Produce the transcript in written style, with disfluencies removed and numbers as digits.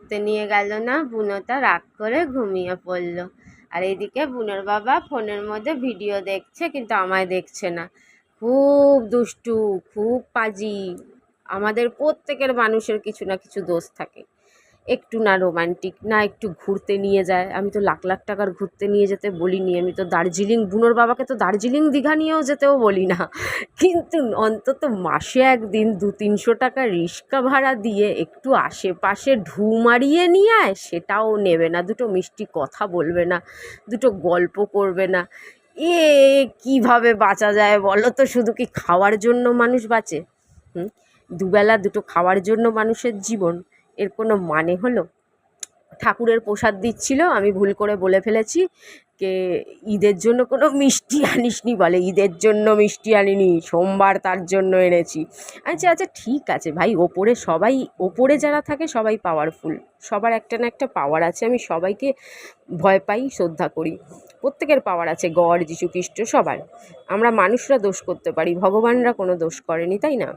ঘুরতে নিয়ে গেল না, বুনোটা রাগ করে ঘুমিয়ে পড়লো। আর এদিকে বুনোর বাবা ফোনের মধ্যে ভিডিও দেখছে, কিন্তু আমায় দেখছে না। খুব দুষ্টু, খুব পাজি। আমাদের প্রত্যেকের মানুষের কিছু না কিছু দোষ থাকে। একটু না রোমান্টিক, না একটু ঘুরতে নিয়ে যায়। আমি তো লাখ লাখ টাকার ঘুরতে নিয়ে যেতে বলিনি, আমি তো দার্জিলিং, বুনোর বাবাকে তো দার্জিলিং দীঘা নিয়েও যেতেও বলি না, কিন্তু অন্তত মাসে একদিন 200-300 টাকা রিক্সা ভাড়া দিয়ে একটু আশেপাশে ঢু মারিয়ে নিয়ে আয়, সেটাও নেবে না। দুটো মিষ্টি কথা বলবে না, দুটো গল্প করবে না। এ কিভাবে বাঁচা যায় বলো তো? শুধু কি খাওয়ার জন্য মানুষ বাঁচে? দুবেলা দুটো খাওয়ার জন্য মানুষের জীবন? এর কোনো মানে হলো? ঠাকুরের প্রসাদ দিচ্ছিল, আমি ভুল করে বলে ফেলেছি কে ঈদের জন্য কোনো মিষ্টি আনিসনি, বলে ঈদের জন্য মিষ্টি আনিনি, সোমবার তার জন্য এনেছি। আচ্ছা আচ্ছা ঠিক আছে ভাই, ওপরে সবাই, ওপরে যারা থাকে সবাই পাওয়ারফুল, সবার একটা না একটা পাওয়ার আছে। আমি সবাইকে ভয় পাই, শ্রদ্ধা করি, প্রত্যেকের পাওয়ার আছে, গড, যীশু খ্রিস্ট, সবার। আমরা মানুষরা দোষ করতে পারি, ভগবানরা কোনো দোষ করেনি, তাই না?